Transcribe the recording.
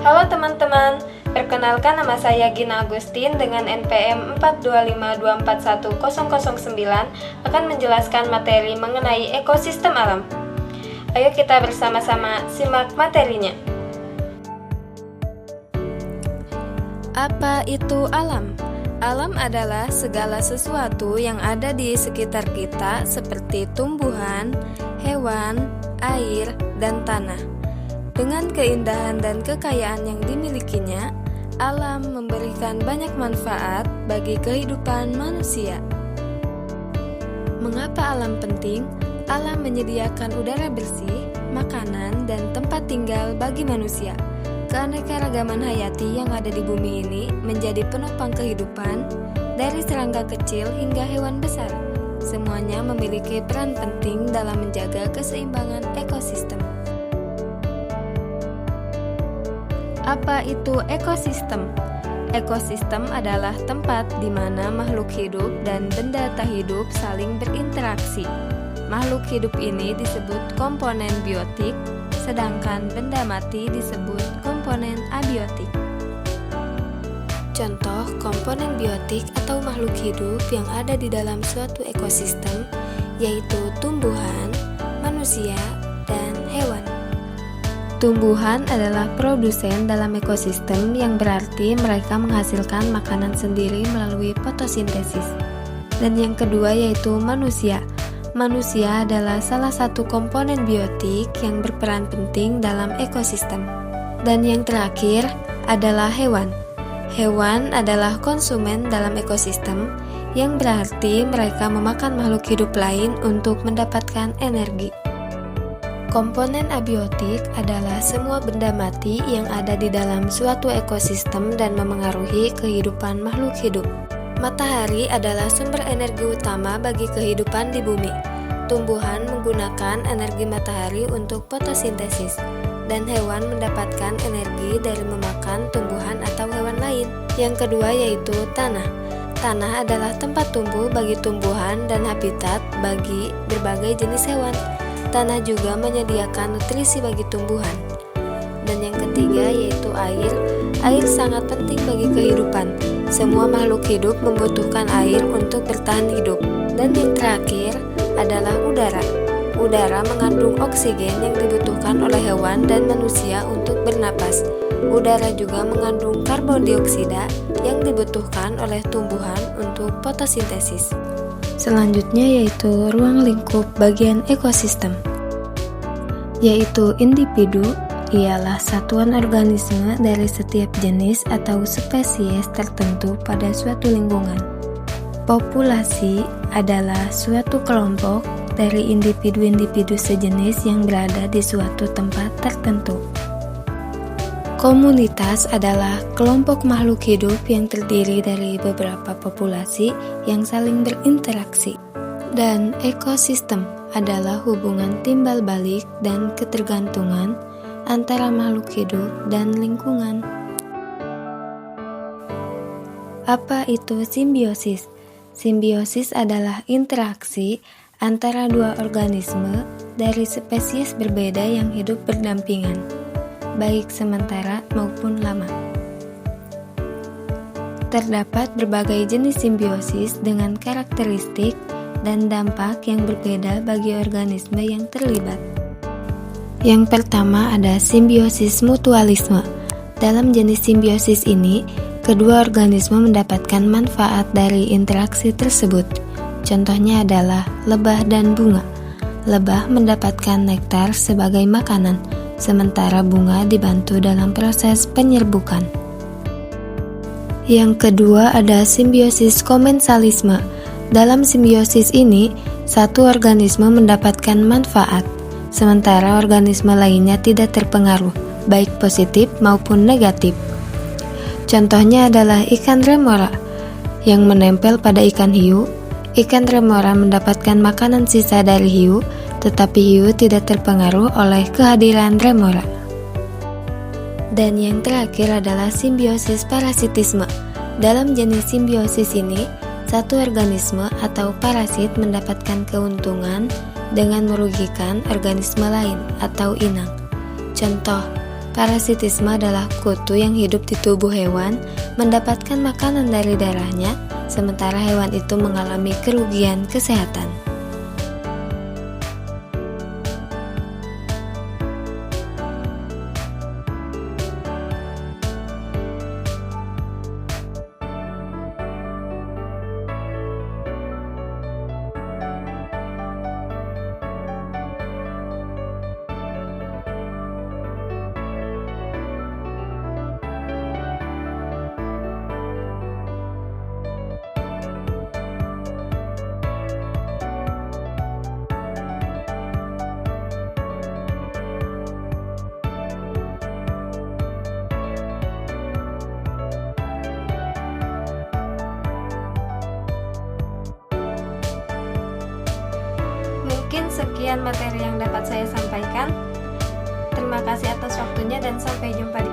Halo teman-teman, perkenalkan nama saya Gina Agustin dengan NPM 425241009 akan menjelaskan materi mengenai ekosistem alam. Ayo kita bersama-sama simak materinya. Apa itu alam? Alam adalah segala sesuatu yang ada di sekitar kita seperti tumbuhan, hewan, air, dan tanah. Dengan keindahan dan kekayaan yang dimilikinya, alam memberikan banyak manfaat bagi kehidupan manusia. Mengapa alam penting? Alam menyediakan udara bersih, makanan, dan tempat tinggal bagi manusia. Keanekaragaman hayati yang ada di bumi ini menjadi penopang kehidupan, dari serangga kecil hingga hewan besar. Semuanya memiliki peran penting dalam menjaga keseimbangan ekosistem. Apa itu ekosistem? Ekosistem adalah tempat di mana makhluk hidup dan benda tak hidup saling berinteraksi. Makhluk hidup ini disebut komponen biotik, sedangkan benda mati disebut komponen abiotik. Contoh komponen biotik atau makhluk hidup yang ada di dalam suatu ekosistem yaitu tumbuhan, manusia, dan hewan. Tumbuhan adalah produsen dalam ekosistem yang berarti mereka menghasilkan makanan sendiri melalui fotosintesis. Dan yang kedua yaitu manusia. Manusia adalah salah satu komponen biotik yang berperan penting dalam ekosistem. Dan yang terakhir adalah hewan. Hewan adalah konsumen dalam ekosistem, yang berarti mereka memakan makhluk hidup lain untuk mendapatkan energi. Komponen abiotik adalah semua benda mati yang ada di dalam suatu ekosistem dan memengaruhi kehidupan makhluk hidup. Matahari adalah sumber energi utama bagi kehidupan di bumi. Tumbuhan menggunakan energi matahari untuk fotosintesis, dan hewan mendapatkan energi dari memakan tumbuhan atau hewan lain. Yang kedua yaitu tanah. Tanah adalah tempat tumbuh bagi tumbuhan dan habitat bagi berbagai jenis hewan. Tanah juga menyediakan nutrisi bagi tumbuhan. Dan yang ketiga yaitu air. Air sangat penting bagi kehidupan. Semua makhluk hidup membutuhkan air untuk bertahan hidup. Dan yang terakhir adalah udara. Udara mengandung oksigen yang dibutuhkan oleh hewan dan manusia untuk bernapas. Udara juga mengandung karbon dioksida yang dibutuhkan oleh tumbuhan untuk fotosintesis. Selanjutnya yaitu ruang lingkup bagian ekosistem, yaitu individu. Ialah satuan organisme dari setiap jenis atau spesies tertentu pada suatu lingkungan. Populasi adalah suatu kelompok dari individu-individu sejenis yang berada di suatu tempat tertentu. Komunitas adalah kelompok makhluk hidup yang terdiri dari beberapa populasi yang saling berinteraksi. Dan ekosistem adalah hubungan timbal balik dan ketergantungan antara makhluk hidup dan lingkungan. Apa itu simbiosis? Simbiosis adalah interaksi antara dua organisme dari spesies berbeda yang hidup berdampingan, baik sementara maupun lama. Terdapat berbagai jenis simbiosis dengan karakteristik dan dampak yang berbeda bagi organisme yang terlibat. Yang pertama ada simbiosis mutualisme. Dalam jenis simbiosis ini, kedua organisme mendapatkan manfaat dari interaksi tersebut. Contohnya adalah lebah dan bunga. Lebah mendapatkan nektar sebagai makanan, sementara bunga dibantu dalam proses penyerbukan. Yang kedua ada simbiosis komensalisme. Dalam simbiosis ini, satu organisme mendapatkan manfaat, sementara organisme lainnya tidak terpengaruh, baik positif maupun negatif. Contohnya adalah ikan remora yang menempel pada ikan hiu. Ikan remora mendapatkan makanan sisa dari hiu, tetapi hiu tidak terpengaruh oleh kehadiran remora. Dan yang terakhir adalah simbiosis parasitisme. Dalam jenis simbiosis ini, satu organisme atau parasit mendapatkan keuntungan dengan merugikan organisme lain atau inang. Contoh, Parasitisme adalah kutu yang hidup di tubuh hewan, mendapatkan makanan dari darahnya, sementara hewan itu mengalami kerugian kesehatan. Mungkin sekian materi yang dapat saya sampaikan. Terima kasih atas waktunya dan sampai jumpa di